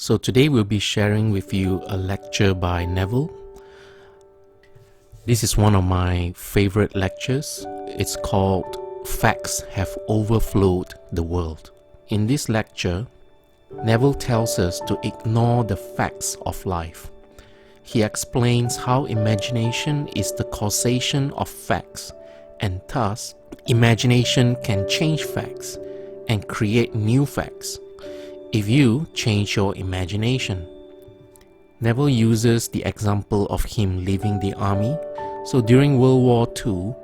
So today we'll be sharing with you a lecture by Neville. This is one of my favorite lectures. It's called Facts Have Overflowed the World. In this lecture, Neville tells us to ignore the facts of life. He explains how imagination is the causation of facts, and thus, imagination can change facts and create new facts if you change your imagination. Neville uses the example of him leaving the army. So during World War II,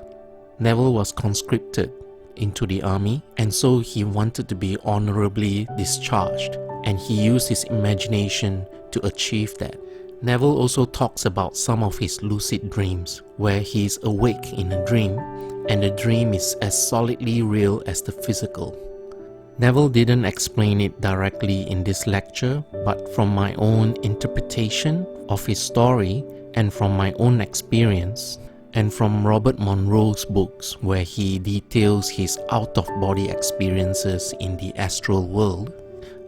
Neville was conscripted into the army, and so he wanted to be honorably discharged, and he used his imagination to achieve that. Neville also talks about some of his lucid dreams, where he is awake in a dream, and the dream is as solidly real as the physical. Neville didn't explain it directly in this lecture, but from my own interpretation of his story and from my own experience, and from Robert Monroe's books where he details his out-of-body experiences in the astral world,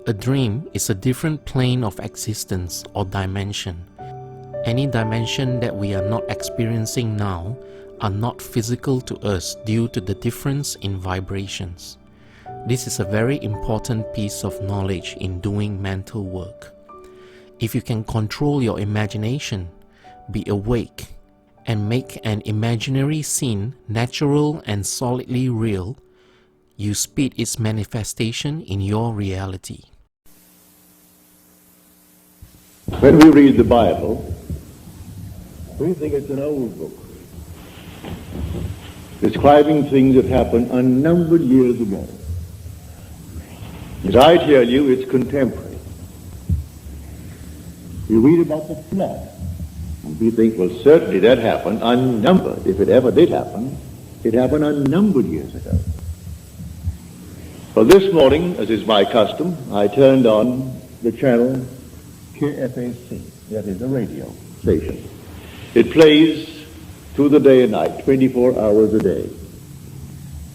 a dream is a different plane of existence or dimension. Any dimension that we are not experiencing now are not physical to us due to the difference in vibrations. This is a very important piece of knowledge in doing mental work. If you can control your imagination, be awake, and make an imaginary scene natural and solidly real, you speed its manifestation in your reality. When we read the Bible, we think it's an old book, describing things that happened unnumbered years ago. As I tell you, it's contemporary. You read about the flood, and we think, well, certainly that happened unnumbered. If it ever did happen, it happened unnumbered years ago. Well, this morning, as is my custom, I turned on the channel KFAC, that is a radio station. It plays through the day and night, 24 hours a day.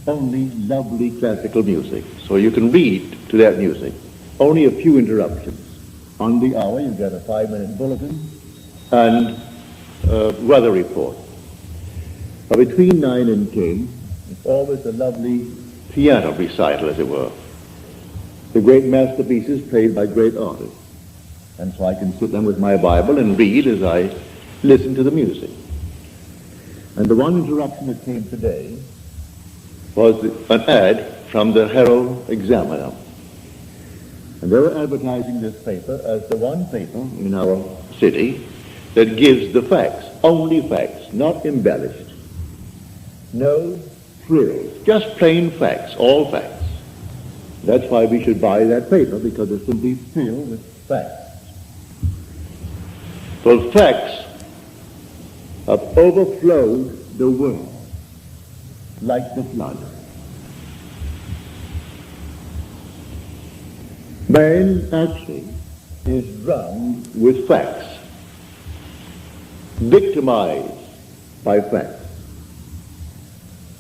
Only lovely classical music, so you can read to that music. Only a few interruptions. On the hour, you get a 5-minute bulletin and weather report. But between 9 and 10, it's always a lovely piano recital, as it were. The great masterpieces played by great artists. And so I can sit down with my Bible and read as I listen to the music. And the one interruption that came today was an ad from the Herald Examiner. And they were advertising this paper as the one paper in our city that gives the facts, only facts, not embellished. No frills, just plain facts, all facts. That's why we should buy that paper, because it's simply filled with facts. Well, facts have overflowed the world like the flood. Man actually is drowned with facts, victimized by facts.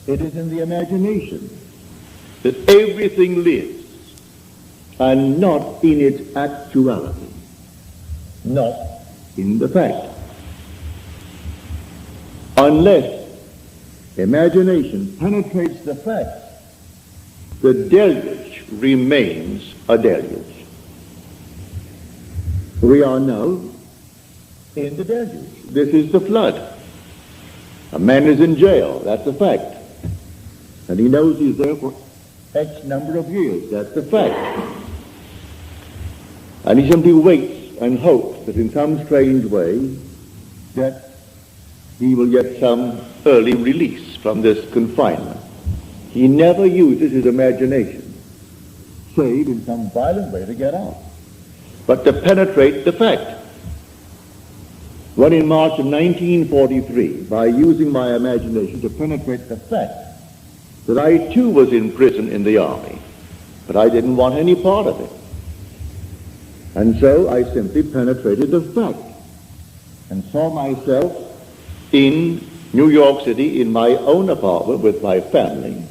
It is in the imagination that everything lives, and not in its actuality, not in the fact. Unless imagination penetrates the facts, the deluge remains a deluge. We are now in the deluge. This is the flood. A man is in jail, that's a fact. And he knows he's there for X number of years, that's a fact. And he simply waits and hopes that in some strange way that he will get some early release from this confinement. He never uses his imagination, save in some violent way to get out, but to penetrate the fact. When in March of 1943, by using my imagination to penetrate the fact that I too was in prison in the army, but I didn't want any part of it. And so I simply penetrated the fact and saw myself in New York City in my own apartment with my family,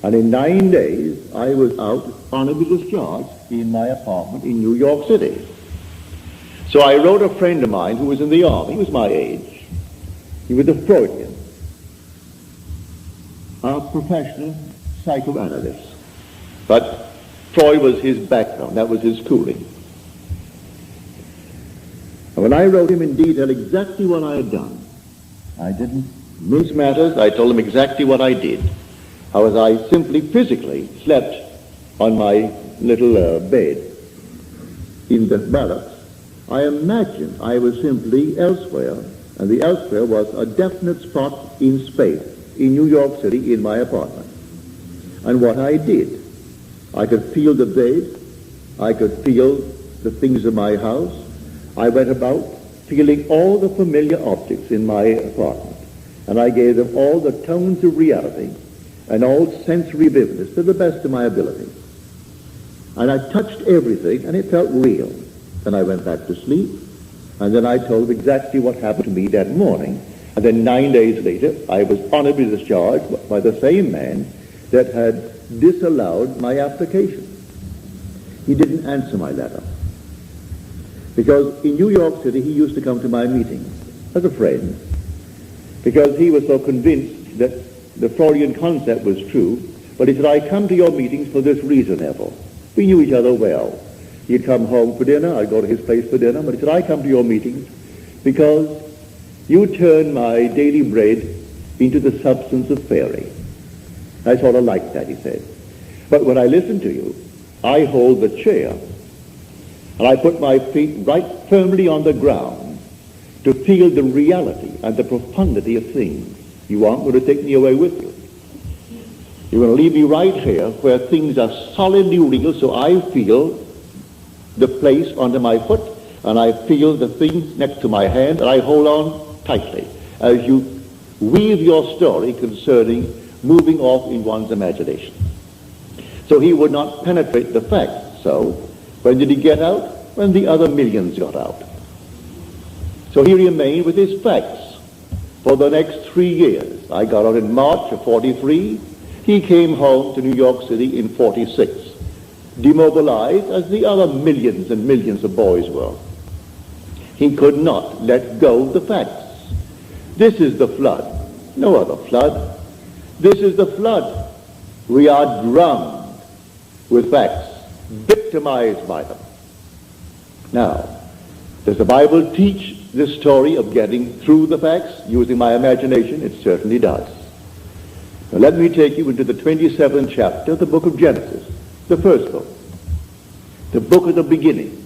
and in 9 days I was out honorably discharged in my apartment in New York City. So I wrote a friend of mine who was in the army. He was my age. He was a Freudian, a professional psychoanalyst. But Freud was his background. That was his schooling. And when I wrote him in detail exactly what I had done, I didn't mince matters. I told him exactly what I did. How as I simply physically slept on my little bed in the barracks, I imagined I was simply elsewhere, and the elsewhere was a definite spot in space, in New York City, in my apartment. And what I did, I could feel the bed, I could feel the things in my house. I went about feeling all the familiar objects in my apartment, and I gave them all the tones of reality and all sensory vividness to the best of my ability. And I touched everything, and it felt real. Then I went back to sleep, and then I told them exactly what happened to me that morning. And then 9 days later, I was honorably discharged by the same man that had disallowed my application. He didn't answer my letter. Because in New York City, he used to come to my meetings as a friend, because he was so convinced that the Freudian concept was true. But he said, I come to your meetings for this reason, Neville. We knew each other well. He'd come home for dinner, I'd go to his place for dinner, but he said, I come to your meetings because you turn my daily bread into the substance of fairy. I sort of like that, he said. But when I listen to you, I hold the chair, and I put my feet right firmly on the ground to feel the reality and the profundity of things. You aren't going to take me away with you. You're going to leave me right here where things are solidly real, so I feel the place under my foot, and I feel the things next to my hand, and I hold on tightly as you weave your story concerning moving off in one's imagination. So he would not penetrate the facts. So when did he get out? When the other millions got out. So he remained with his facts for the next 3 years. I got out in March of 43. He came home to New York City in 46, demobilized as the other millions and millions of boys were. He could not let go of the facts. This is the flood, no other flood. This is the flood. We are drowned with facts, victimized by them. Now, does the Bible teach this story of getting through the facts using my imagination? It certainly does. Now, let me take you into the 27th chapter of the book of Genesis, the first book, the book of the beginning.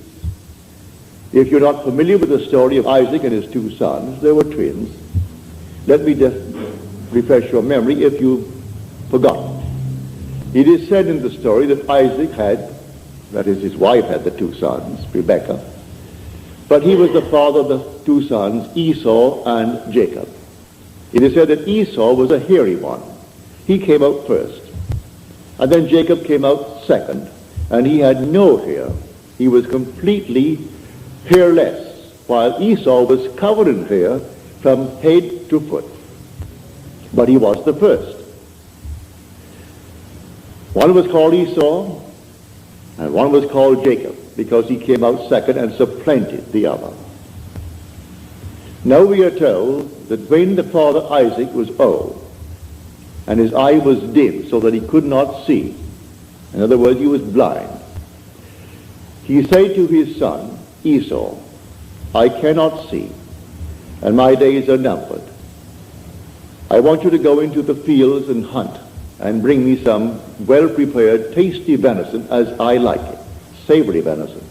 If you're not familiar with the story of Isaac and his 2 sons, they were twins. Let me just refresh your memory if you've forgotten. It is said in the story that Isaac had, that is, his wife had the 2 sons, Rebekah, but he was the father of the 2 sons, Esau and Jacob. It is said that Esau was a hairy one. He came out first. And then Jacob came out second, and he had no hair. He was completely hairless, while Esau was covered in hair from head to foot. But he was the first. One was called Esau, and one was called Jacob, because he came out second and supplanted the other. Now we are told that when the father Isaac was old, and his eye was dim so that he could not see, in other words, he was blind, he said to his son Esau, I cannot see, and my days are numbered. I want you to go into the fields and hunt, and bring me some well-prepared, tasty venison as I like it, savory venison.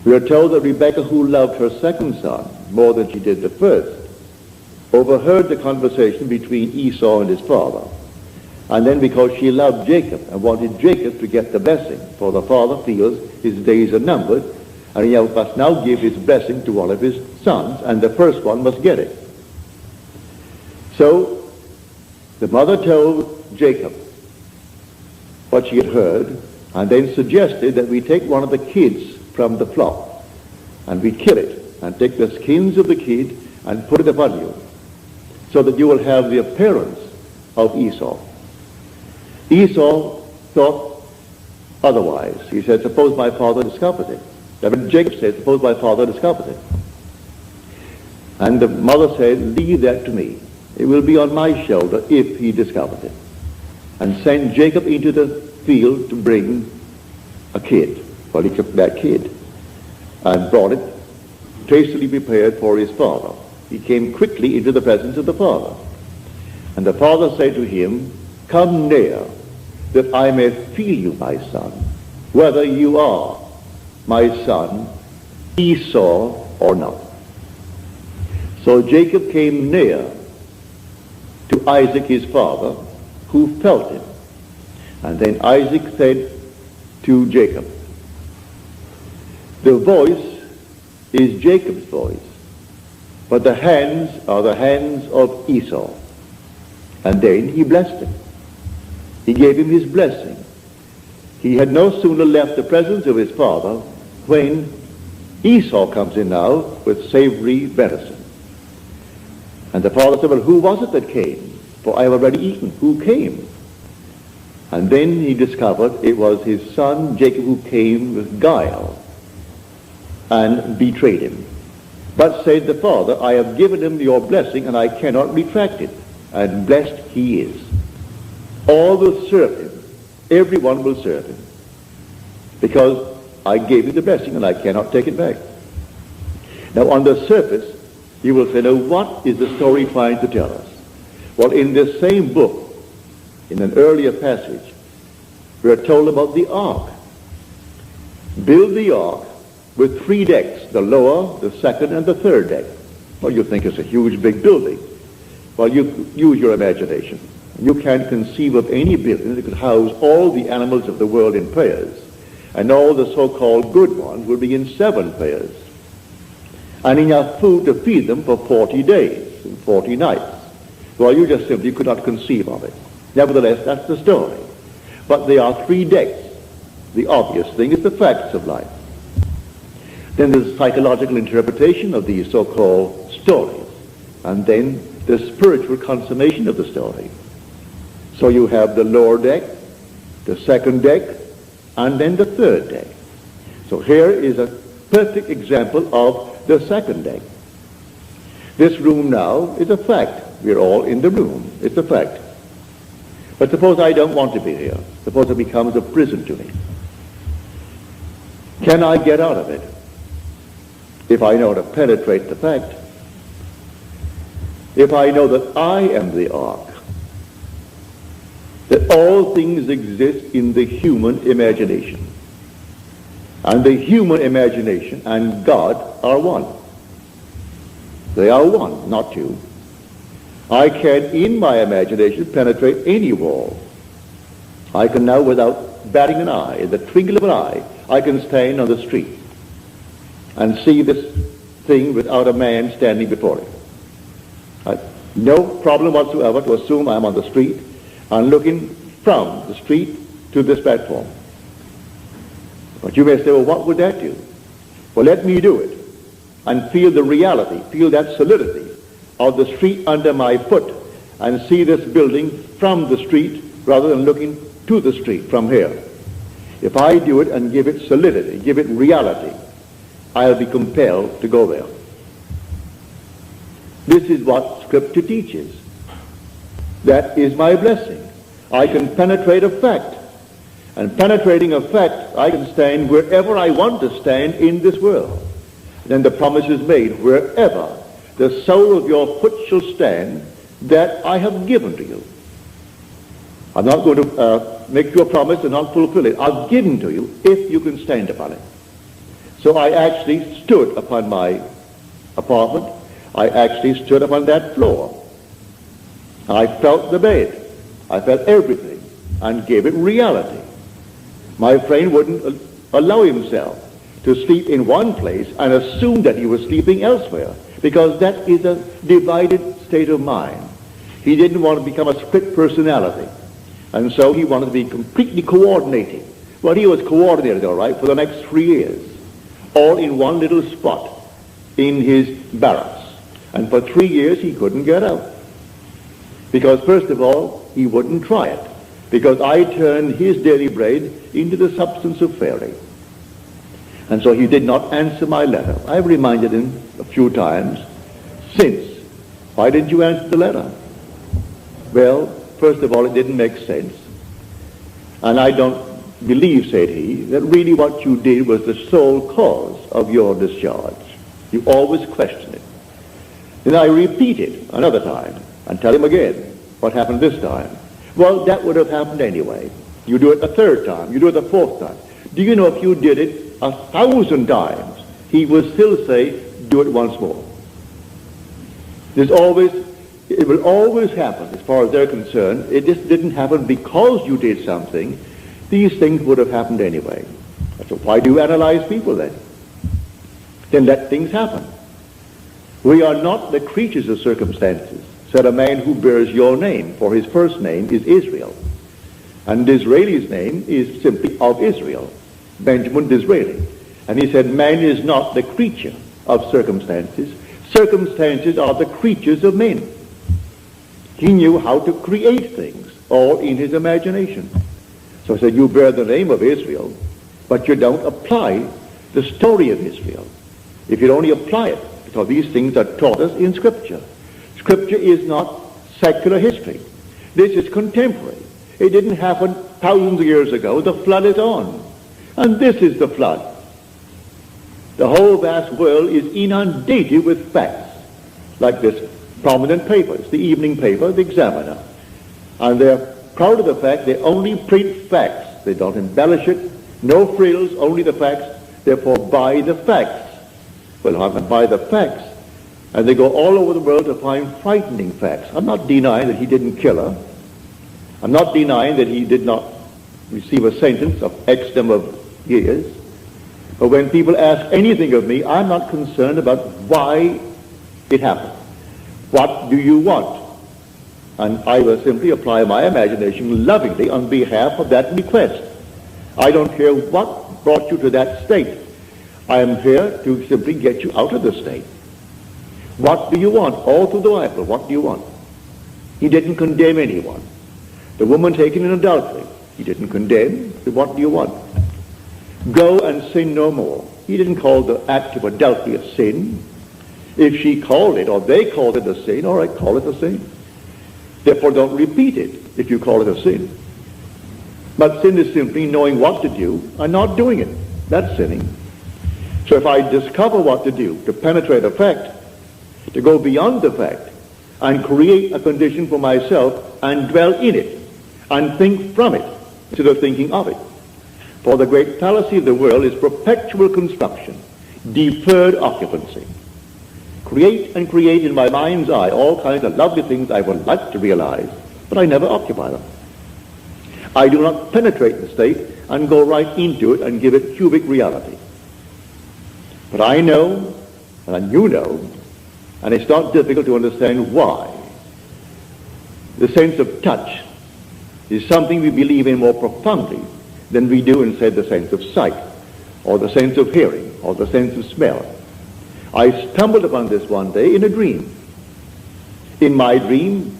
We are told that Rebekah, who loved her second son more than she did the first, overheard the conversation between Esau and his father. And then because she loved Jacob and wanted Jacob to get the blessing, for the father feels his days are numbered, and he must now give his blessing to one of his sons, and the first one must get it. So the mother told Jacob what she had heard, and then suggested that we take one of the kids from the flock, and we kill it, and take the skins of the kid and put it upon you, so that you will have the appearance of Esau. Esau thought otherwise. He said, suppose my father discovers it. Then Jacob said, suppose my father discovers it. And the mother said, leave that to me. It will be on my shoulder if he discovers it. And sent Jacob into the field to bring a kid. Well, he took that kid and brought it tastily prepared for his father. He came quickly into the presence of the father. And the father said to him, come near, that I may feel you, my son, whether you are my son Esau or not. So Jacob came near to Isaac his father, who felt him. And then Isaac said to Jacob, the voice is Jacob's voice, but the hands are the hands of Esau. And then he blessed him. He gave him his blessing. He had no sooner left the presence of his father when Esau comes in now with savory venison. And the father said, well, who was it that came? For I have already eaten. Who came? And then he discovered it was his son Jacob who came with guile and betrayed him. But said the father, I have given him your blessing and I cannot retract it. And blessed he is. All will serve him. Everyone will serve him. Because I gave you the blessing and I cannot take it back. Now on the surface, you will say, now what is the story trying to tell us? Well, in this same book, in an earlier passage, we are told about the ark. Build the ark with 3 decks, the lower, the second, and the third deck. Well, you think it's a huge big building. Well, you use your imagination. You can't conceive of any building that could house all the animals of the world in pairs, and all the so-called good ones would be in 7 pairs, and enough food to feed them for 40 days and 40 nights. Well, you just simply could not conceive of it. Nevertheless, that's the story. But there are 3 decks. The obvious thing is the facts of life. Then there's a psychological interpretation of these so-called stories, and then the spiritual consummation of the story. So you have the lower deck, the second deck, and then the third deck. So here is a perfect example of the second deck. This room now is a fact. We're all in the room. It's a fact. But suppose I don't want to be here. Suppose it becomes a prison to me. Can I get out of it if I know to penetrate the fact? If I know that I am the ark, that all things exist in the human imagination, and the human imagination and God are one. They are one, not two. I can, in my imagination, penetrate any wall. I can now, without batting an eye, in the twinkle of an eye, I can stand on the street and see this thing without a man standing before it. No problem whatsoever to assume I'm on the street and looking from the street to this platform. But you may say, well, what would that do? Well, let me do it and feel the reality, feel that solidity of the street under my foot, and see this building from the street rather than looking to the street from here. If I do it and give it solidity, give it reality, I'll be compelled to go there. This is what Scripture teaches. That is my blessing. I can penetrate a fact. And penetrating a fact, I can stand wherever I want to stand in this world. Then the promise is made, wherever the sole of your foot shall stand, that I have given to you. I'm not going to make you a promise and not fulfill it. I've given to you if you can stand upon it. So I actually stood upon my apartment. I actually stood upon that floor. I felt the bed. I felt everything and gave it reality. My friend wouldn't allow himself to sleep in one place and assume that he was sleeping elsewhere, because that is a divided state of mind. He didn't want to become a split personality, and so he wanted to be completely coordinating. Well, he was coordinated, all right, for the next 3 years, all in one little spot in his barracks. And for 3 years he couldn't get out. Because first of all, he wouldn't try it. Because I turned his daily bread into the substance of fairy. And so he did not answer my letter. I've reminded him a few times since. Why didn't you answer the letter? Well, first of all, it didn't make sense. And I don't believe, said he, that really what you did was the sole cause of your discharge. You always question it. Then I repeat it another time and tell him again what happened this time. Well, that would have happened anyway. You do it a third time. You do it a fourth time. Do you know if you did it 1,000 times, he would still say, do it once more. It will always happen as far as they're concerned. It just didn't happen because you did something. These things would have happened anyway. So why do you analyze people then? Then let things happen. We are not the creatures of circumstances, said a man who bears your name, for his first name is Israel. And Disraeli's name is simply of Israel, Benjamin Disraeli. And he said, man is not the creature of circumstances. Circumstances are the creatures of men. He knew how to create things, all in his imagination. So he said, you bear the name of Israel, but you don't apply the story of Israel. If you only apply it, because these things are taught us in Scripture. Scripture is not secular history. This is contemporary. It didn't happen thousands of years ago. The flood is on. And this is the flood. The whole vast world is inundated with facts, like this prominent paper. It's the evening paper, the Examiner. And they're proud of the fact they only print facts. They don't embellish it. No frills, only the facts. Therefore, buy the facts. Well, I can buy the facts. And they go all over the world to find frightening facts. I'm not denying that he didn't kill her. I'm not denying that he did not receive a sentence of X number of years. But when people ask anything of me, I'm not concerned about why it happened. What do you want? And I will simply apply my imagination lovingly on behalf of that request. I don't care what brought you to that state. I am here to simply get you out of the state. What do you want? All through the Bible, what do you want? He didn't condemn anyone. The woman taken in adultery, he didn't condemn. What do you want? Go and sin no more. He didn't call the act of adultery a sin. If she called it, or they called it a sin, all right, call it a sin. Therefore, don't repeat it if you call it a sin. But sin is simply knowing what to do and not doing it. That's sinning. So if I discover what to do, to penetrate a fact, to go beyond the fact, and create a condition for myself, and dwell in it, and think from it, instead of thinking of it. For the great fallacy of the world is perpetual construction, deferred occupancy. Create and create in my mind's eye all kinds of lovely things I would like to realize, but I never occupy them. I do not penetrate the state and go right into it and give it cubic reality. But I know, and you know, and it's not difficult to understand why. The sense of touch is something we believe in more profoundly than we do in, say, the sense of sight, or the sense of hearing, or the sense of smell. I stumbled upon this one day in a dream. In my dream,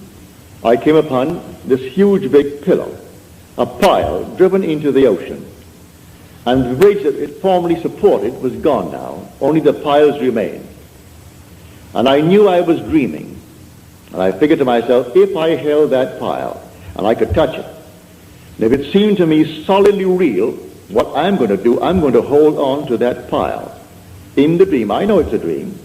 I came upon this huge big pillar, a pile driven into the ocean. And the bridge that it formerly supported was gone now. Only the piles remained. And I knew I was dreaming. And I figured to myself, if I held that pile and I could touch it, and if it seemed to me solidly real, what I'm going to do, I'm going to hold on to that pile. In the dream, I know it's a dream,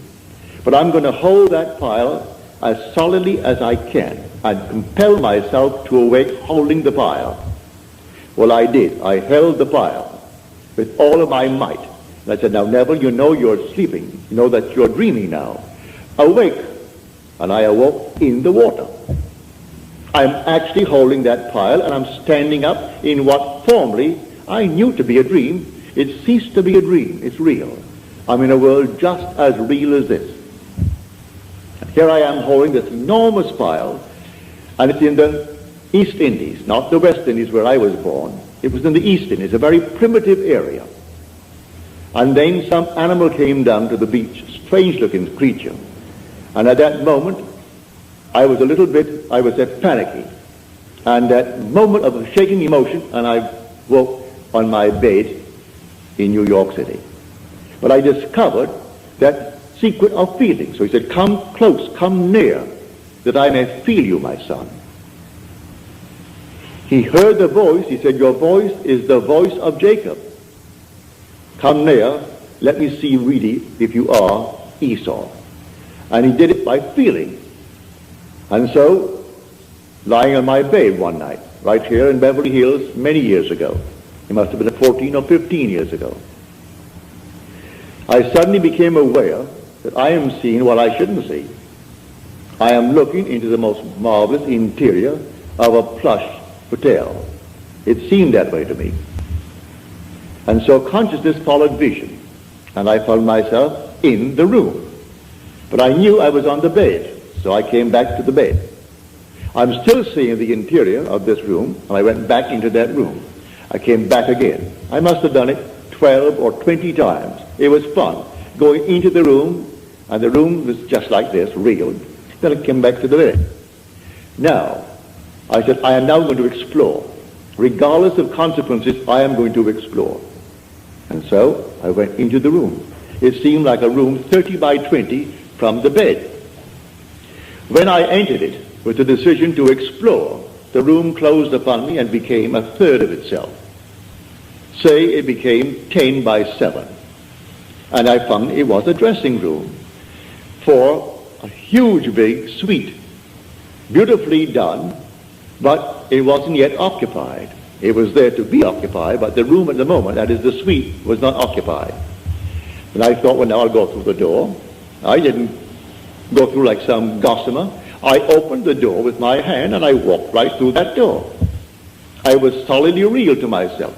but I'm going to hold that pile as solidly as I can and compel myself to awake holding the pile. Well, I did. I held the pile with all of my might. And I said, now, Neville, you know you're sleeping. You know that you're dreaming now. Awake. And I awoke in the water. I'm actually holding that pile, and I'm standing up in what formerly I knew to be a dream. It ceased to be a dream. It's real. I'm in a world just as real as this. And here I am holding this enormous pile, and it's in the East Indies, not the West Indies where I was born. It was in the East Indies, a very primitive area. And then some animal came down to the beach, strange-looking creature. And at that moment, I was panicky. And that moment of a shaking emotion, and I woke on my bed in New York City. But I discovered that secret of feeling. So he said, come close, come near, that I may feel you, my son. He heard the voice. He said, your voice is the voice of Jacob. Come near, let me see really if you are Esau. And he did it by feeling. And so, lying on my bed one night, right here in Beverly Hills many years ago, it must have been 14 or 15 years ago, I suddenly became aware that I am seeing what I shouldn't see. I am looking into the most marvelous interior of a plush hotel. It seemed that way to me. And so consciousness followed vision, and I found myself in the room. But I knew I was on the bed, so I came back to the bed. I'm still seeing the interior of this room, and I went back into that room. I came back again. I must have done it 12 or 20 times. It was fun, going into the room, and the room was just like this, real. Then I came back to the bed. Now, I said, I am now going to explore. Regardless of consequences, I am going to explore. And so I went into the room. It seemed like a room 30 by 20 from the bed. When I entered it with the decision to explore, the room closed upon me and became a third of itself. Say it became 10 by 7. And I found it was a dressing room for a huge big suite, beautifully done, but it wasn't yet occupied. It was there to be occupied, but the room at the moment, that is the suite, was not occupied. And I thought, well, now I'll go through the door. I didn't go through like some gossamer. I opened the door with my hand and I walked right through that door. I was solidly real to myself.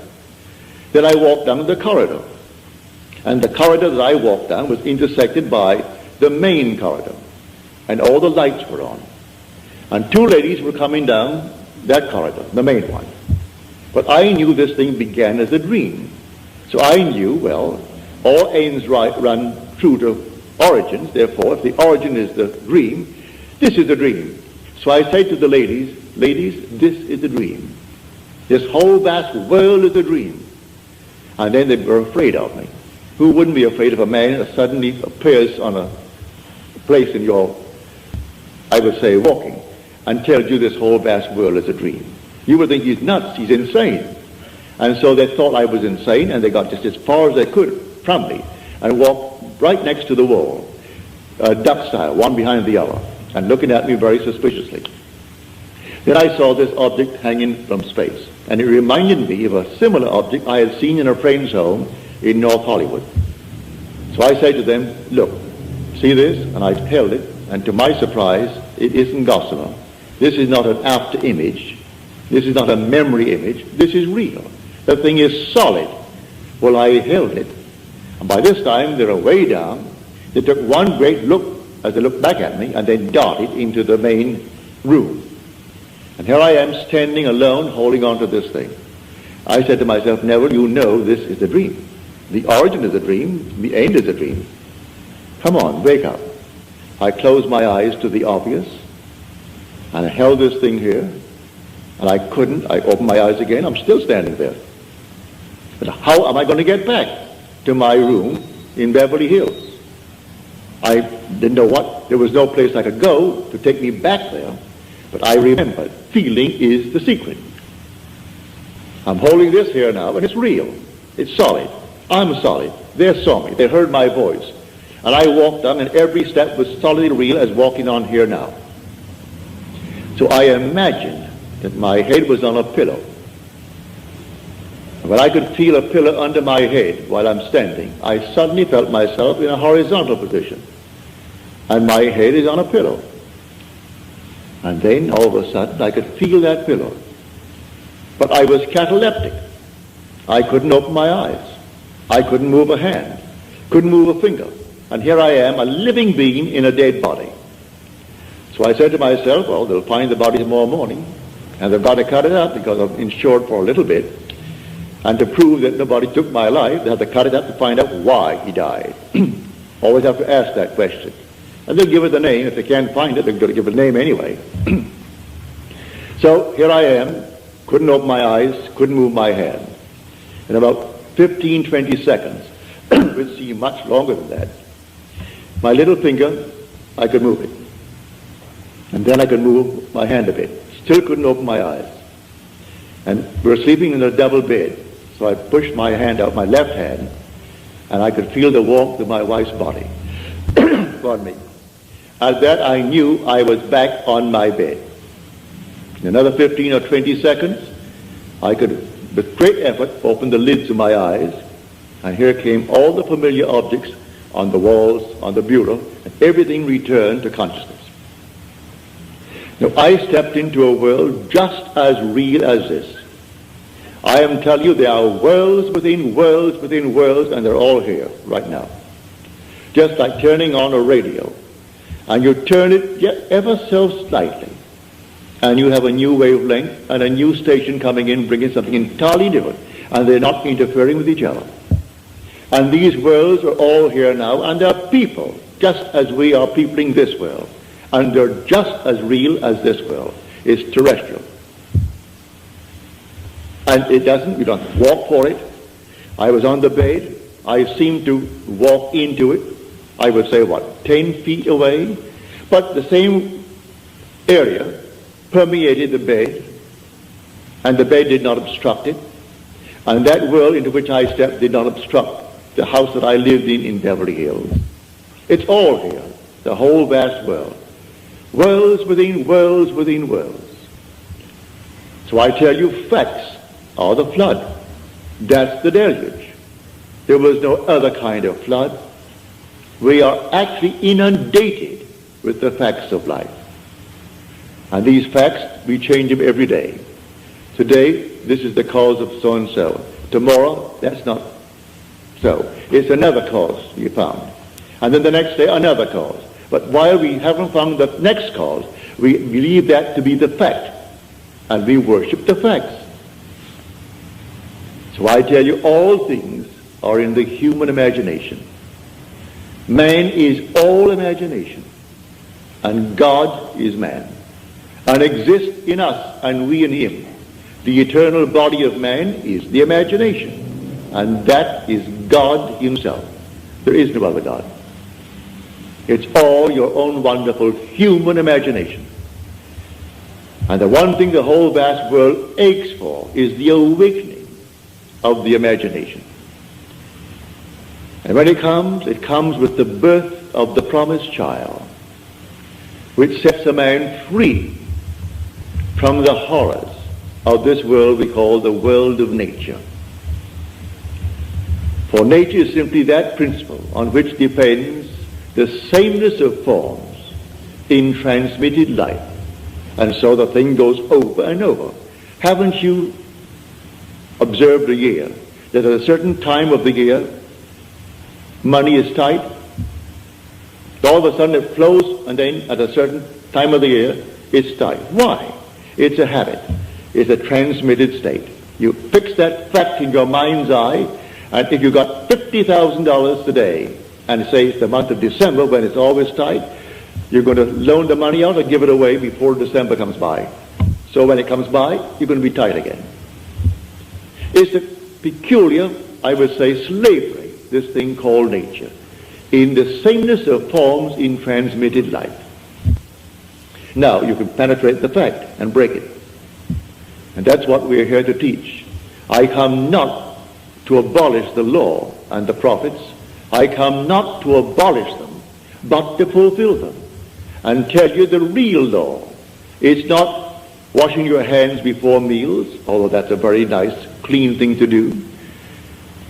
Then I walked down the corridor. And the corridor that I walked down was intersected by the main corridor. And all the lights were on. And two ladies were coming down that corridor, the main one. But I knew this thing began as a dream. So I knew, well, all ends run true to origins. Therefore, if the origin is the dream, this is the dream. So I said to the ladies, ladies, this is the dream. This whole vast world is a dream. And then they were afraid of me. Who wouldn't be afraid if a man suddenly appears on a place in your, I would say, walking, and tells you this whole vast world is a dream? You would think he's nuts, he's insane. And so they thought I was insane, and they got just as far as they could from me, and walked right next to the wall, duck style, one behind the other, and looking at me very suspiciously. Then I saw this object hanging from space, and it reminded me of a similar object I had seen in a friend's home in North Hollywood. So I said to them, look, see this? And I held it, and to my surprise, it isn't gossamer. This is not an after image. This is not a memory image. This is real. The thing is solid. Well, I held it, and by this time they were way down. They took one great look as they looked back at me, and they darted into the main room. And here I am standing alone, holding on to this thing. I said to myself, Neville, you know this is a dream. The origin is a dream. The end is a dream. Come on, wake up. I closed my eyes to the obvious, and I held this thing here, and I couldn't. I opened my eyes again. I'm still standing there. But how am I going to get back to my room in Beverly Hills? I didn't know what. There was no place I could go to take me back there. But I remembered, feeling is the secret. I'm holding this here now, and it's real. It's solid. I'm solid. They saw me. They heard my voice. And I walked on, and every step was solidly real as walking on here now. So I imagined that my head was on a pillow. And when I could feel a pillow under my head while I'm standing, I suddenly felt myself in a horizontal position. And my head is on a pillow. And then, all of a sudden, I could feel that pillow. But I was cataleptic. I couldn't open my eyes. I couldn't move a hand. Couldn't move a finger. And here I am, a living being in a dead body. So I said to myself, well, they'll find the body tomorrow morning, and they've got to cut it up because I'm insured for a little bit. And to prove that nobody took my life, they have to cut it up to find out why he died. Always have to ask that question. And they'll give it a name. If they can't find it, they're going to give it a name anyway. So here I am, couldn't open my eyes, couldn't move my hand. In about 15, 20 seconds, which seemed much longer than that. My little finger, I could move it. And then I could move my hand a bit. Still couldn't open my eyes. And we were sleeping in a double bed. So I pushed my hand out, my left hand, and I could feel the warmth of my wife's body. Pardon me. At that I knew I was back on my bed. In another 15 or 20 seconds, I could, with great effort, open the lids of my eyes, and here came all the familiar objects on the walls, on the bureau, and everything returned to consciousness. Now, I stepped into a world just as real as this. I am telling you, there are worlds within worlds within worlds, and they're all here right now. Just like turning on a radio, and you turn it ever so slightly, and you have a new wavelength and a new station coming in, bringing something entirely different, and they're not interfering with each other. And these worlds are all here now, and there are people, just as we are peopling this world, and they're just as real as this world. It's terrestrial. And it doesn't, you don't walk for it. I was on the bed. I seemed to walk into it. I would say, 10 feet away? But the same area permeated the bed, and the bed did not obstruct it. And that world into which I stepped did not obstruct the house that I lived in Beverly Hills. It's all here, the whole vast world. Worlds within worlds within worlds. So I tell you, facts are the flood. That's the deluge. There was no other kind of flood. We are actually inundated with the facts of life. And these facts, we change them every day. Today, this is the cause of so-and-so. Tomorrow, that's not so. It's another cause you found. And then the next day, another cause. But while we haven't found the next cause, we believe that to be the fact. And we worship the facts. So I tell you, all things are in the human imagination. Man is all imagination. And God is man. And exists in us, and we in him. The eternal body of man is the imagination. And that is God himself. There is no other God. It's all your own wonderful human imagination. And the one thing the whole vast world aches for is the awakening of the imagination. And when it comes with the birth of the promised child, which sets a man free from the horrors of this world we call the world of nature. For nature is simply that principle on which depends the sameness of forms in transmitted life. And so the thing goes over and over. Haven't you observed a year that at a certain time of the year money is tight? All of a sudden it flows, and then at a certain time of the year it's tight. Why? It's a habit. It's a transmitted state. You fix that fact in your mind's eye, and if you got $50,000 today, and say it's the month of December when it's always tight, you're going to loan the money out or give it away before December comes by. So when it comes by, you're going to be tight again. It's a peculiar, I would say, slavery, this thing called nature, in the sameness of forms in transmitted life. Now, you can penetrate the fact and break it. And that's what we're here to teach. I come not to abolish the law and the prophets. I come not to abolish them, but to fulfill them. And tell you the real law. It's not washing your hands before meals, although that's a very nice, clean thing to do.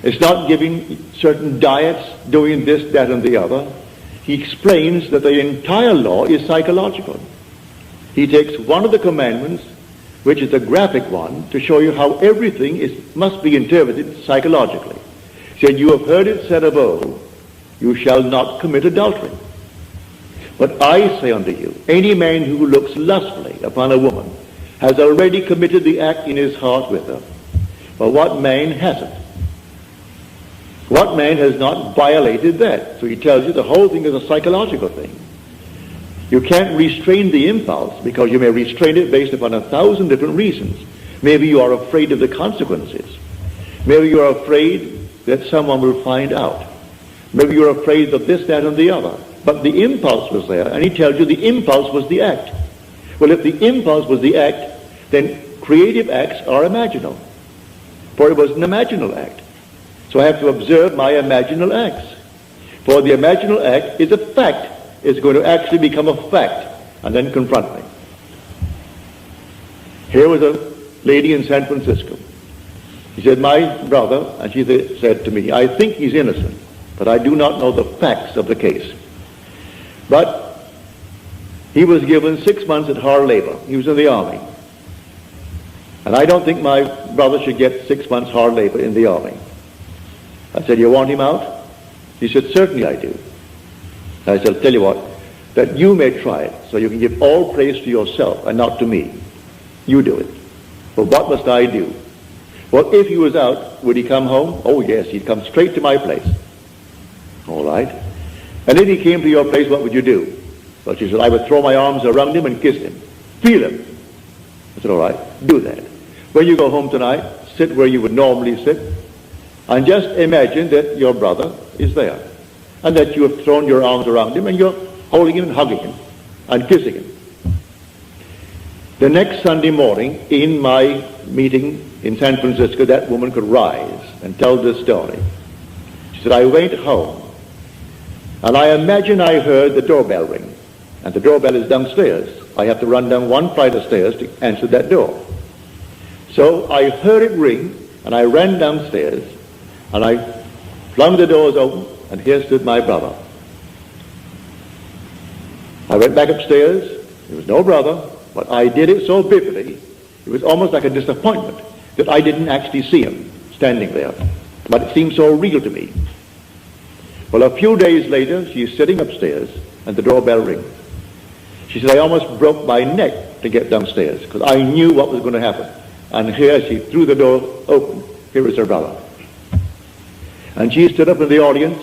It's not giving certain diets, doing this, that, and the other. He explains that the entire law is psychological. He takes one of the commandments, which is a graphic one, to show you how everything must be interpreted psychologically. He said, you have heard it said of old, you shall not commit adultery. But I say unto you, any man who looks lustfully upon a woman has already committed the act in his heart with her. But what man hasn't? What man has not violated that? So he tells you the whole thing is a psychological thing. You can't restrain the impulse because you may restrain it based upon 1,000 different reasons. Maybe you are afraid of the consequences. Maybe you are afraid that someone will find out. Maybe you're afraid of this, that, and the other. But the impulse was there, and he tells you the impulse was the act. Well, if the impulse was the act, then creative acts are imaginal. For it was an imaginal act. So I have to observe my imaginal acts. For the imaginal act is a fact. It's going to actually become a fact and then confront me. Here was a lady in San Francisco. She said, my brother, and she said to me, I think he's innocent, but I do not know the facts of the case. But he was given 6 months at hard labor. He was in the army. And I don't think my brother should get 6 months hard labor in the army. I said, you want him out? He said, certainly I do. I said, I'll tell you what, that you may try it, so you can give all praise to yourself and not to me. You do it. But what must I do? Well, if he was out, would he come home? Oh, yes, he'd come straight to my place. All right. And if he came to your place, what would you do? Well, she said, I would throw my arms around him and kiss him. Feel him. I said, all right, do that. When you go home tonight, sit where you would normally sit, and just imagine that your brother is there, and that you have thrown your arms around him, and you're holding him and hugging him, and kissing him. The next Sunday morning, in my meeting in San Francisco, that woman could rise and tell this story. She said, I went home, and I imagine I heard the doorbell ring, and the doorbell is downstairs. I have to run down one flight of stairs to answer that door. So I heard it ring, and I ran downstairs, and I flung the doors open, and here stood my brother. I went back upstairs. There was no brother, but I did it so vividly, it was almost like a disappointment that I didn't actually see him standing there. But it seemed so real to me. Well, a few days later, she's sitting upstairs, and the doorbell rings. She said, I almost broke my neck to get downstairs, because I knew what was going to happen. And here she threw the door open. Here is her brother. And she stood up in the audience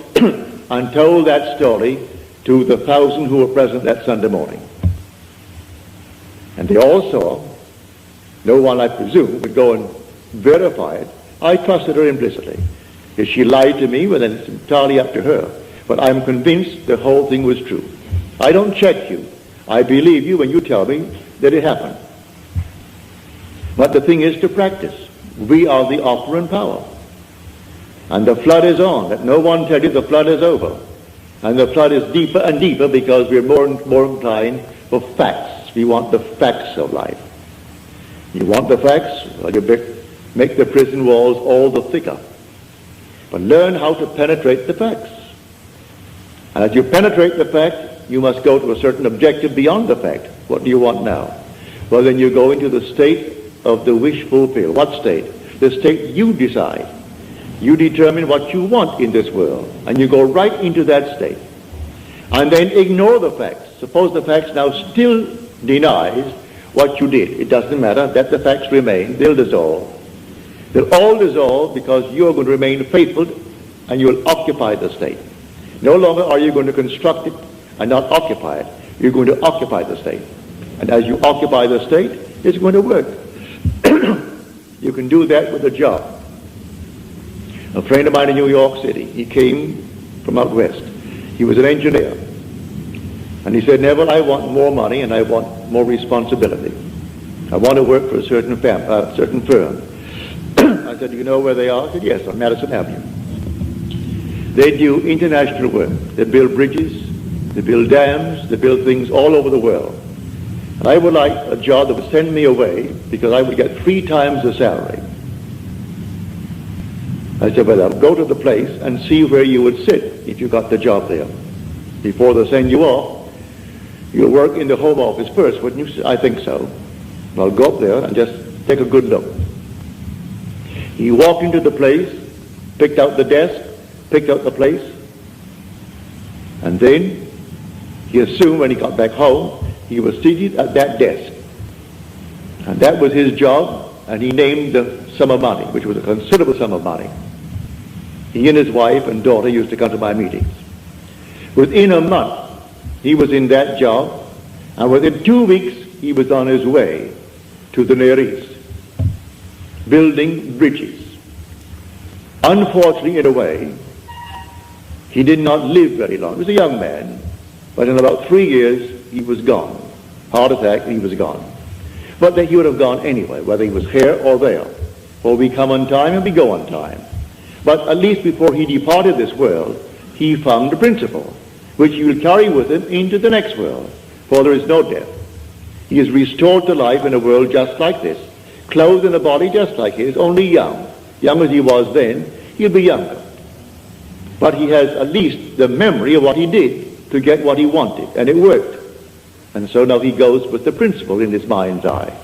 and told that story to the 1,000 who were present that Sunday morning. And they all saw. No one, I presume, would go and verify it. I trusted her implicitly. If she lied to me, well, then it's entirely up to her. But I'm convinced the whole thing was true. I don't check you. I believe you when you tell me that it happened. But the thing is to practice. We are the operant power. And the flood is on. Let no one tell you the flood is over. And the flood is deeper and deeper because we're more and more inclined for facts. We want the facts of life. You want the facts? Well, you make the prison walls all the thicker. But learn how to penetrate the facts. And as you penetrate the fact, you must go to a certain objective beyond the fact. What do you want now? Well, then you go into the state of the wish fulfilled. What state? The state you decide. You determine what you want in this world, and you go right into that state. And then ignore the facts. Suppose the facts now still denies what you did. It doesn't matter. Let the facts remain. They'll dissolve. They'll all dissolve because you are going to remain faithful, and you will occupy the state. No longer are you going to construct it and not occupy it. You're going to occupy the state. And as you occupy the state, it's going to work. You can do that with a job. A friend of mine in New York City, he came from out west. He was an engineer. And he said, Neville, I want more money and I want more responsibility. I want to work for a certain firm. I said, do you know where they are? He said, yes, on Madison Avenue. They do international work. They build bridges, they build dams, they build things all over the world. And I would like a job that would send me away because I would get 3 times the salary. I said, well, I'll go to the place and see where you would sit if you got the job there. Before they send you off, you'll work in the home office first, wouldn't you? I think so. I'll go up there and just take a good look. He walked into the place, picked out the desk, picked out the place, and then he assumed when he got back home, he was seated at that desk. And that was his job, and he named the sum of money, which was a considerable sum of money. He and his wife and daughter used to come to my meetings. Within a month, he was in that job, and within 2 weeks, he was on his way to the Near East, building bridges. Unfortunately, in a way, He did not live very long. He was a young man, but in about 3 years he was gone. Heart attack, and he was gone. But that he would have gone anyway, whether he was here or there. For we come on time and we go on time. But at least before he departed this world, he found a principle, which he will carry with him into the next world. For there is no death. He is restored to life in a world just like this, clothed in a body just like his, only young. Young as he was then, he'll be younger. But he has at least the memory of what he did to get what he wanted, and it worked. And so now he goes with the principle in his mind's eye.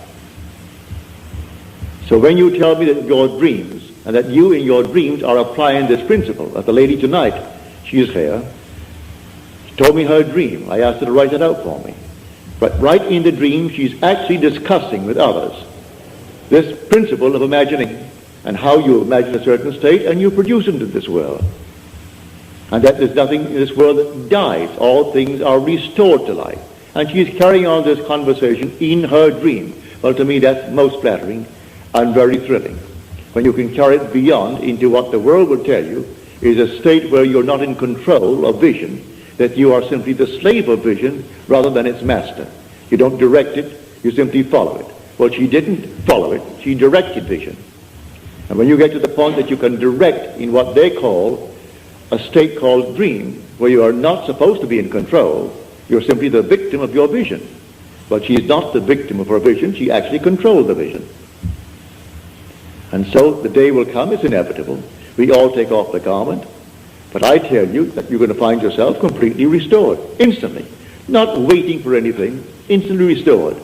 So when you tell me that your dreams, and that you in your dreams are applying this principle, like the lady tonight, she is here, she told me her dream. I asked her to write it out for me. But right in the dream, she's actually discussing with others this principle of imagining, and how you imagine a certain state and you produce it into this world. And that there's nothing in this world that dies. All things are restored to life. And she's carrying on this conversation in her dream. Well, to me, that's most flattering and very thrilling. When you can carry it beyond into what the world will tell you is a state where you're not in control of vision, that you are simply the slave of vision rather than its master. You don't direct it, you simply follow it. Well, she didn't follow it, she directed vision. And when you get to the point that you can direct in what they call a state called dream, where you are not supposed to be in control, you're simply the victim of your vision. But she's not the victim of her vision, she actually controlled the vision. And so the day will come, it's inevitable. We all take off the garment. But I tell you that you're going to find yourself completely restored, instantly. Not waiting for anything, instantly restored.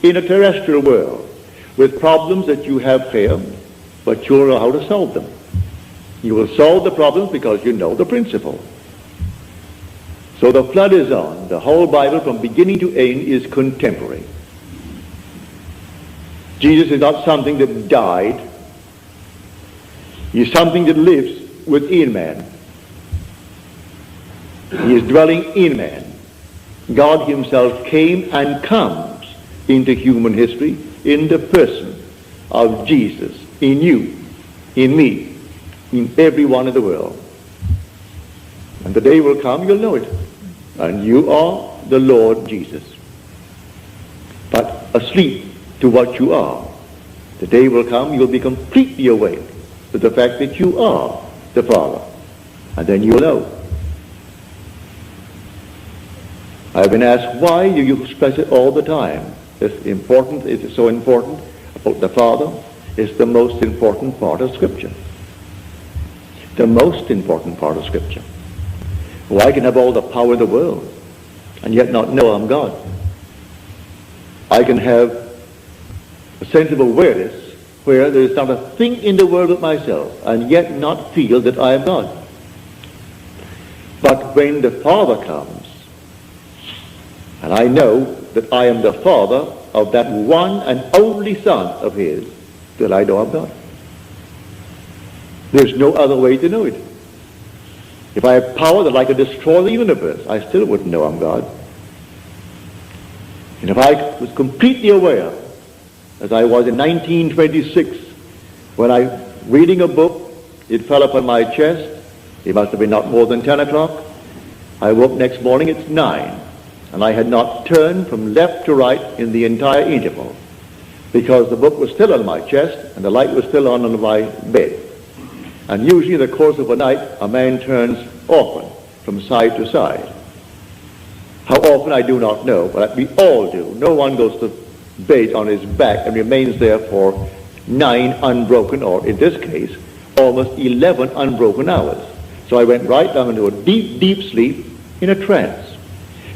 In a terrestrial world, with problems that you have here, but you'll know how to solve them. You will solve the problems because you know the principle. So the flood is on. The whole Bible from beginning to end is contemporary. Jesus is not something that died. He is something that lives within man. He is dwelling in man. God himself came and comes into human history in the person of Jesus, in you, in me, in everyone in the world. And the day will come, you'll know it. And you are the Lord Jesus. But asleep to what you are. The day will come, you'll be completely awake to the fact that you are the Father. And then you'll know. I've been asked, why do you express it all the time? It's important, it's so important about the Father. It's the most important part of Scripture. The most important part of Scripture. Well, I can have all the power in the world and yet not know I'm God. I can have a sense of awareness where there is not a thing in the world but myself and yet not feel that I am God. But when the Father comes, and I know that I am the Father of that one and only Son of his, that I know I'm God. There's no other way to know it. If I had power that I could destroy the universe, I still wouldn't know I'm God. And if I was completely aware, as I was in 1926, when I, reading a book, it fell upon my chest. It must have been not more than 10 o'clock. I woke next morning, it's 9. And I had not turned from left to right in the entire interval, because the book was still on my chest and the light was still on my bed. And usually in the course of a night, a man turns often from side to side. How often I do not know, but we all do. No one goes to bed on his back and remains there for 9 unbroken, or in this case, almost 11 unbroken hours. So I went right down into a deep, deep sleep in a trance.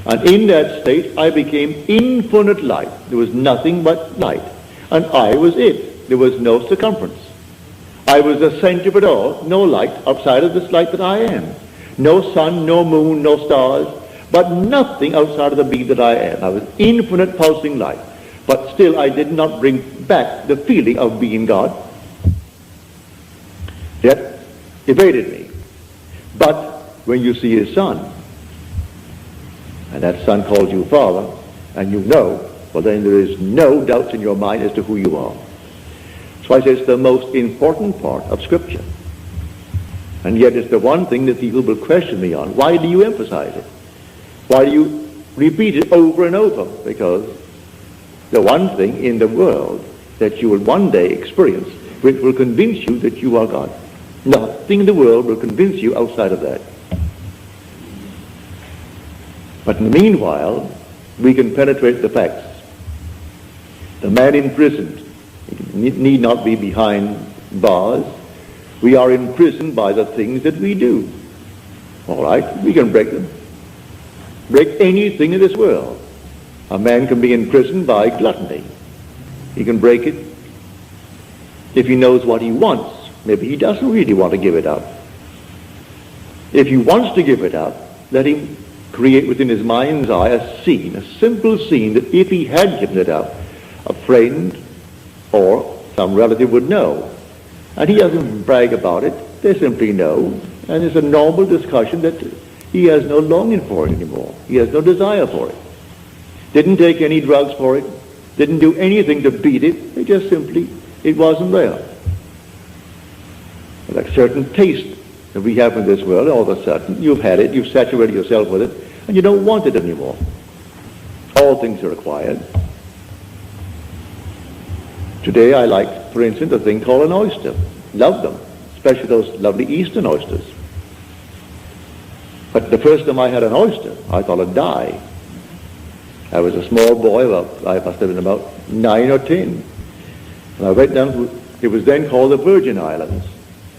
And in that state, I became infinite light. There was nothing but light. And I was it. There was no circumference. I was the center of it all. No light outside of this light that I am. No sun, no moon, no stars, but nothing outside of the being that I am. I was infinite pulsing light. But still, I did not bring back the feeling of being God. That evaded me. But when you see his Son, and that Son calls you Father, and you know, well then there is no doubts in your mind as to who you are. So I say it's the most important part of Scripture. And yet it's the one thing that people will question me on. Why do you emphasize it? Why do you repeat it over and over? Because the one thing in the world that you will one day experience which will convince you that you are God. Nothing in the world will convince you outside of that. But in the meanwhile, we can penetrate the facts. The man imprisoned need not be behind bars. We are imprisoned by the things that we do. All right, we can break them. Break anything in this world. A man can be imprisoned by gluttony. He can break it if he knows what he wants. Maybe he doesn't really want to give it up. If he wants to give it up, let him create within his mind's eye a scene, a simple scene that if he had given it up, a friend or some relative would know. And he doesn't brag about it. They simply know. And it's a normal discussion that he has no longing for it anymore. He has no desire for it. Didn't take any drugs for it. Didn't do anything to beat it. It just simply, it wasn't there. Like certain taste that we have in this world, all of a sudden, you've had it, you've saturated yourself with it, and you don't want it anymore. All things are required. Today I like, for instance, a thing called an oyster. Love them, especially those lovely Eastern oysters. But the first time I had an oyster, I thought I'd die. I was a small boy, I must have been about 9 or 10. And I went down to, it was then called the Virgin Islands,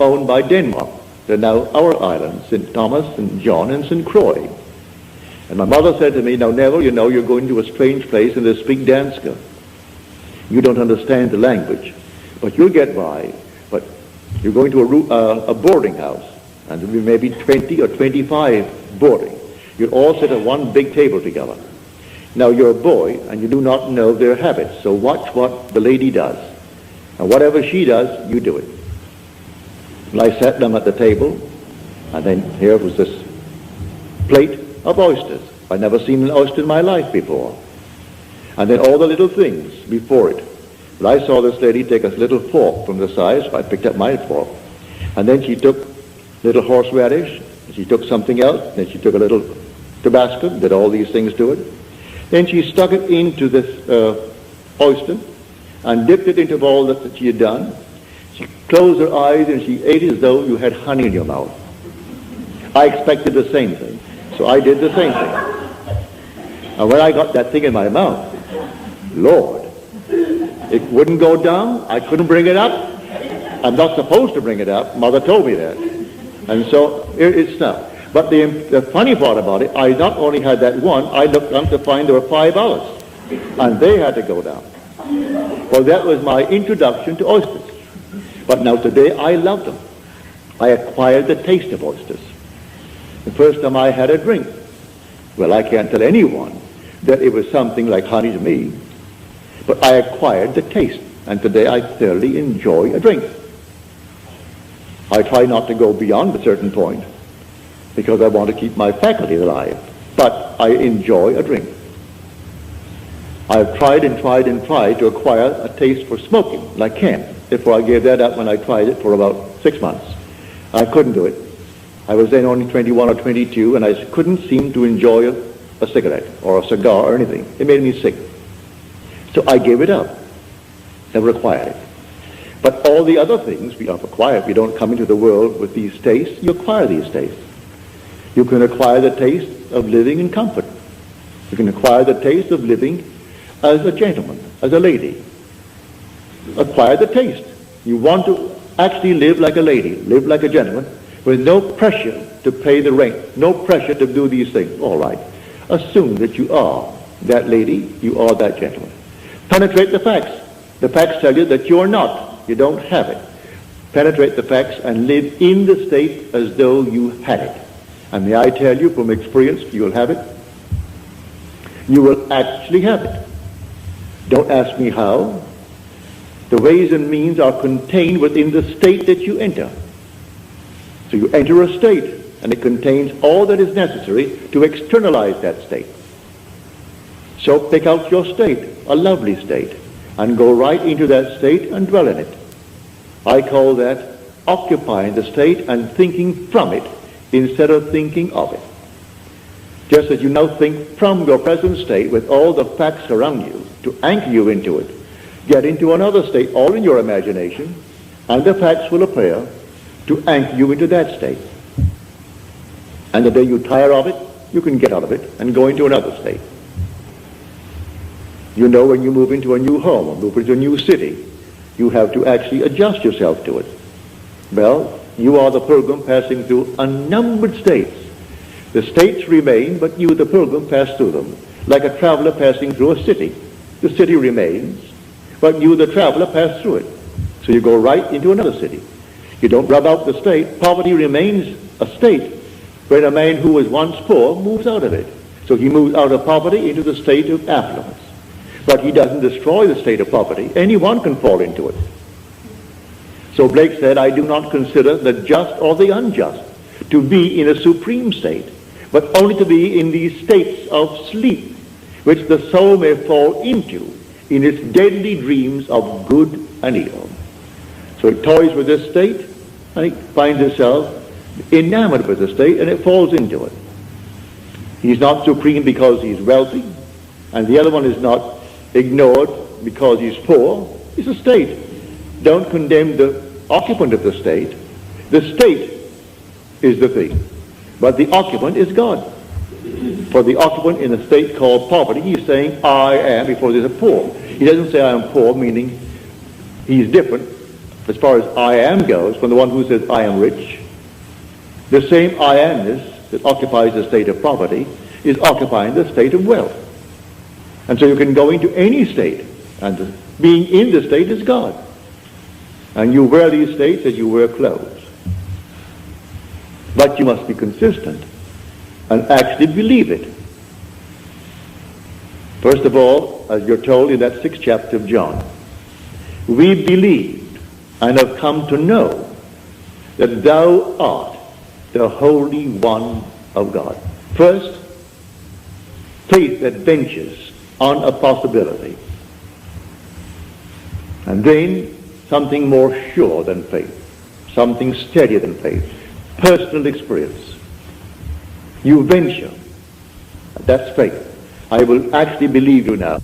owned by Denmark. They're now our islands, St. Thomas, St. John, and St. Croix. And my mother said to me, now Neville, you know you're going to a strange place and they speak Danska. You don't understand the language, but you'll get by. But you're going to a boarding house, and there'll be maybe 20 or 25 boarding. You'll all sit at one big table together. Now you're a boy, and you do not know their habits, so watch what the lady does. And whatever she does, you do it. And I sat down at the table, and then here was this plate of oysters. I'd never seen an oyster in my life before. And then all the little things before it. But I saw this lady take a little fork from the side, so I picked up my fork. And then she took little horseradish, and she took something else, then she took a little Tabasco, did all these things to it. Then she stuck it into this oyster and dipped it into all that she had done. She closed her eyes and she ate as though you had honey in your mouth. I expected the same thing, so I did the same thing. And when I got that thing in my mouth, Lord, it wouldn't go down. I couldn't bring it up. I'm not supposed to bring it up. Mother told me that. And so it's stuck. But the funny part about it, I not only had that one, I looked up to find there were 5 others. And they had to go down. Well, that was my introduction to oysters. But now today I love them. I acquired the taste of oysters. The first time I had a drink, well, I can't tell anyone that it was something like honey to me. But I acquired the taste, and today I thoroughly enjoy a drink. I try not to go beyond a certain point, because I want to keep my faculties alive. But I enjoy a drink. I've tried and tried and tried to acquire a taste for smoking, and I can't. Therefore I gave that up when I tried it for about 6 months. I couldn't do it. I was then only 21 or 22, and I couldn't seem to enjoy a cigarette or a cigar or anything. It made me sick. So I gave it up. Never acquired it. But all the other things we have acquired. We don't come into the world with these tastes. You acquire these tastes. You can acquire the taste of living in comfort. You can acquire the taste of living as a gentleman, as a lady. Acquire the taste. You want to actually live like a lady, live like a gentleman, with no pressure to pay the rent, no pressure to do these things. All right. Assume that you are that lady, you are that gentleman. Penetrate the facts. The facts tell you that you are not. You don't have it. Penetrate the facts and live in the state as though you had it. And may I tell you from experience, you will have it. You will actually have it. Don't ask me how. The ways and means are contained within the state that you enter. So you enter a state, and it contains all that is necessary to externalize that state. So pick out your state, a lovely state, and go right into that state and dwell in it. I call that occupying the state and thinking from it instead of thinking of it. Just as you now think from your present state with all the facts around you to anchor you into it, get into another state all in your imagination, and the facts will appear to anchor you into that state. And the day you tire of it, you can get out of it and go into another state. You know, when you move into a new home or move into a new city, you have to actually adjust yourself to it. Well, you are the pilgrim passing through unnumbered states. The states remain, but you, the pilgrim, pass through them, like a traveler passing through a city. The city remains, but you, the traveler, pass through it. So you go right into another city. You don't rub out the state. Poverty remains a state, when a man who was once poor moves out of it. So he moves out of poverty into the state of affluence. But he doesn't destroy the state of poverty. Anyone can fall into it. So Blake said, I do not consider the just or the unjust to be in a supreme state, but only to be in these states of sleep, which the soul may fall into in its deadly dreams of good and evil. So it toys with this state, and it finds itself enamored with the state, and it falls into it. He's not supreme because he's wealthy, and the other one is not ignored because he's poor. It's a state. Don't condemn the occupant of the state. The state is the thing, but the occupant is God. For the occupant in a state called poverty, he's saying, I am, before there's a poor. He doesn't say I am poor, meaning he's different as far as I am goes from the one who says I am rich. The same I amness that occupies the state of poverty is occupying the state of wealth. And so you can go into any state, and being in the state is God. And you wear these states as you wear clothes. But you must be consistent and actually believe it. First of all, as you're told in that 6th chapter of John, we believed and have come to know that thou art the Holy One of God. First, faith that ventures on a possibility. And then something more sure than faith, something steadier than faith, personal experience. You venture. That's faith. I will actually believe you now.